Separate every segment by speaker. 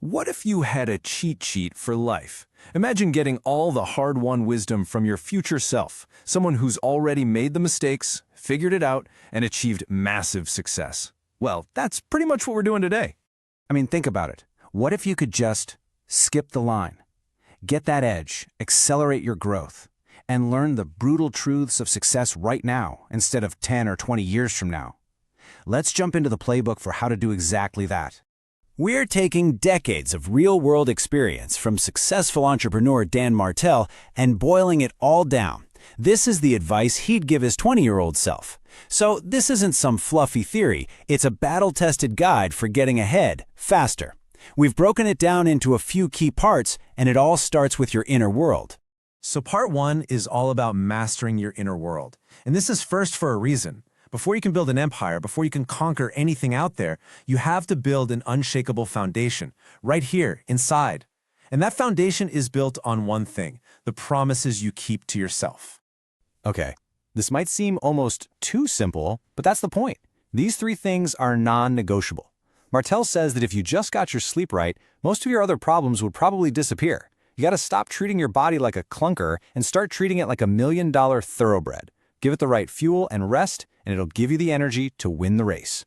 Speaker 1: What if you had a cheat sheet for life? Imagine getting all the hard-won wisdom from your future self, someone who's already made the mistakes, figured it out, and achieved massive success. Well, that's pretty much what we're doing today.
Speaker 2: I mean, think about it. What if you could just skip the line, get that edge, accelerate your growth, and learn the brutal truths of success right now instead of 10 or 20 years from now? Let's jump into the playbook for how to do exactly that. We're taking decades of real-world experience from successful entrepreneur Dan Martell and boiling it all down. This is the advice he'd give his 20-year-old self. So this isn't some fluffy theory, it's a battle-tested guide for getting ahead faster. We've broken it down into a few key parts, and it all starts with your inner world.
Speaker 1: So part one is all about mastering your inner world. And this is first for a reason. Before you can build an empire, before you can conquer anything out there, you have to build an unshakable foundation, right here, inside. And that foundation is built on one thing, the promises you keep to yourself.
Speaker 2: Okay, this might seem almost too simple, but that's the point. These three things are non-negotiable. Martell says that if you just got your sleep right, most of your other problems would probably disappear. You gotta stop treating your body like a clunker and start treating it like a $1 million thoroughbred. Give it the right fuel and rest, and it'll give you the energy to win the race.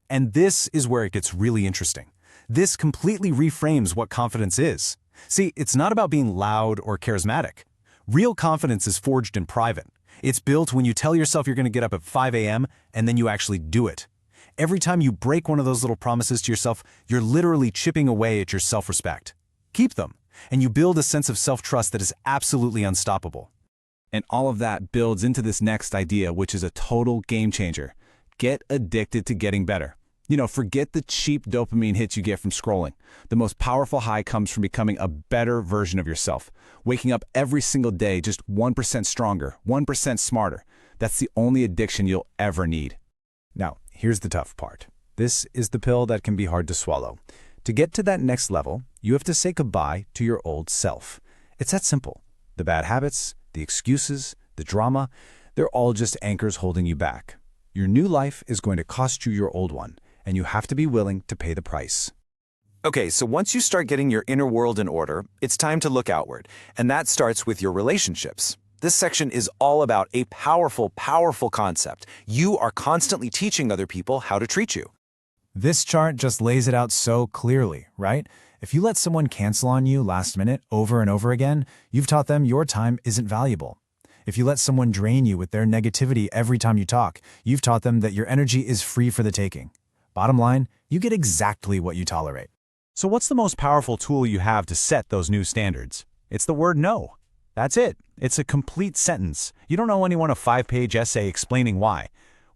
Speaker 1: And this is where it gets really interesting. This completely reframes what confidence is. See, it's not about being loud or charismatic. Real confidence is forged in private. It's built when you tell yourself you're going to get up at 5 a.m. and then you actually do it. Every time you break one of those little promises to yourself, you're literally chipping away at your self-respect. Keep them, and you build a sense of self-trust that is absolutely unstoppable.
Speaker 2: And all of that builds into this next idea, which is a total game changer. Get addicted to getting better. Forget the cheap dopamine hits you get from scrolling. The most powerful high comes from becoming a better version of yourself. Waking up every single day just 1% stronger, 1% smarter. That's the only addiction you'll ever need. Now, here's the tough part. This is the pill that can be hard to swallow. To get to that next level, you have to say goodbye to your old self. It's that simple. The bad habits, the excuses, the drama, they're all just anchors holding you back. Your new life is going to cost you your old one, and you have to be willing to pay the price.
Speaker 3: Okay, so once you start getting your inner world in order, it's time to look outward, and that starts with your relationships. This section is all about a powerful, powerful concept. You are constantly teaching other people how to treat you.
Speaker 1: This chart just lays it out so clearly, right? If you let someone cancel on you last minute over and over again, you've taught them your time isn't valuable. If you let someone drain you with their negativity every time you talk, you've taught them that your energy is free for the taking. Bottom line, you get exactly what you tolerate.
Speaker 2: So what's the most powerful tool you have to set those new standards? It's the word no. That's it. It's a complete sentence. You don't owe anyone a 5-page essay explaining why.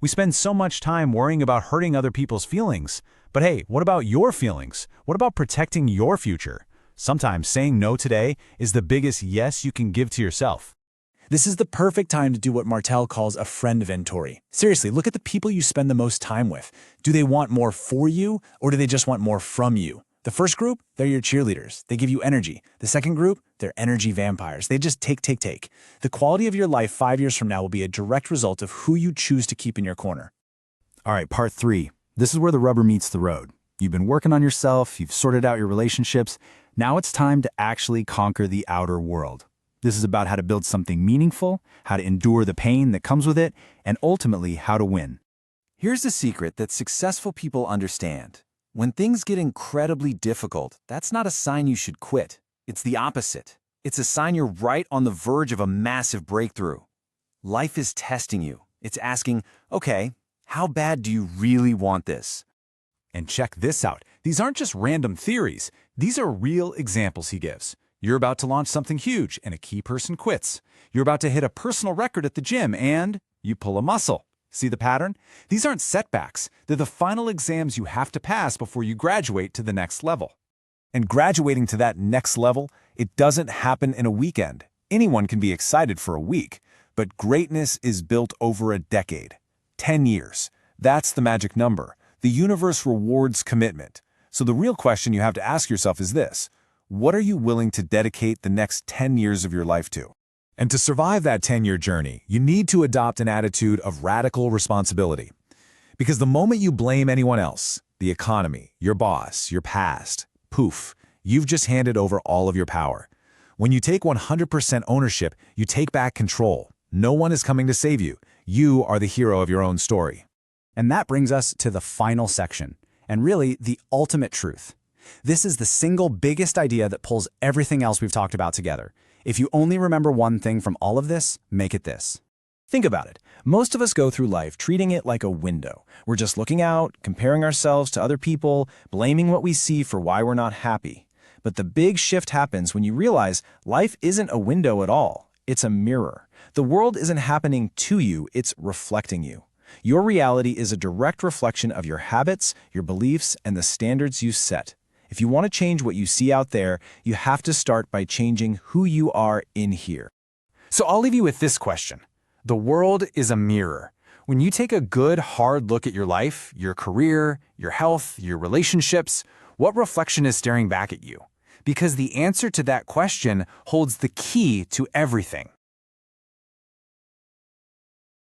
Speaker 2: We spend so much time worrying about hurting other people's feelings. But hey, what about your feelings? What about protecting your future? Sometimes saying no today is the biggest yes you can give to yourself.
Speaker 4: This is the perfect time to do what Martell calls a friend inventory. Seriously, look at the people you spend the most time with. Do they want more for you, or do they just want more from you? The first group, they're your cheerleaders. They give you energy. The second group, they're energy vampires. They just take. The quality of your life 5 years from now will be a direct result of who you choose to keep in your corner.
Speaker 2: All right, part 3. This is where the rubber meets the road. You've been working on yourself, you've sorted out your relationships. Now it's time to actually conquer the outer world. This is about how to build something meaningful, how to endure the pain that comes with it, and ultimately how to win.
Speaker 3: Here's the secret that successful people understand. When things get incredibly difficult, that's not a sign you should quit. It's the opposite. It's a sign you're right on the verge of a massive breakthrough. Life is testing you. It's asking, okay, how bad do you really want this?
Speaker 1: And check this out. These aren't just random theories. These are real examples he gives. You're about to launch something huge and a key person quits. You're about to hit a personal record at the gym and you pull a muscle. See the pattern? These aren't setbacks. They're the final exams you have to pass before you graduate to the next level. And graduating to that next level, it doesn't happen in a weekend. Anyone can be excited for a week, but greatness is built over a decade. 10 years. That's the magic number. The universe rewards commitment. So the real question you have to ask yourself is this: what are you willing to dedicate the next 10 years of your life to? And to survive that 10-year journey, you need to adopt an attitude of radical responsibility. Because the moment you blame anyone else, the economy, your boss, your past, poof, You've just handed over all of your power. When you take 100% ownership, you take back control. No one is coming to save you. You are the hero of your own story.
Speaker 5: And that brings us to the final section, and really the ultimate truth. This is the single biggest idea that pulls everything else we've talked about together. If you only remember one thing from all of this, make it this.
Speaker 6: Think about it. Most of us go through life treating it like a window. We're just looking out, comparing ourselves to other people, blaming what we see for why we're not happy. But the big shift happens when you realize life isn't a window at all. It's a mirror. The world isn't happening to you, it's reflecting you. Your reality is a direct reflection of your habits, your beliefs, and the standards you set. If you want to change what you see out there, you have to start by changing who you are in here.
Speaker 1: So I'll leave you with this question. The world is a mirror. When you take a good, hard look at your life, your career, your health, your relationships, what reflection is staring back at you? Because the answer to that question holds the key to everything.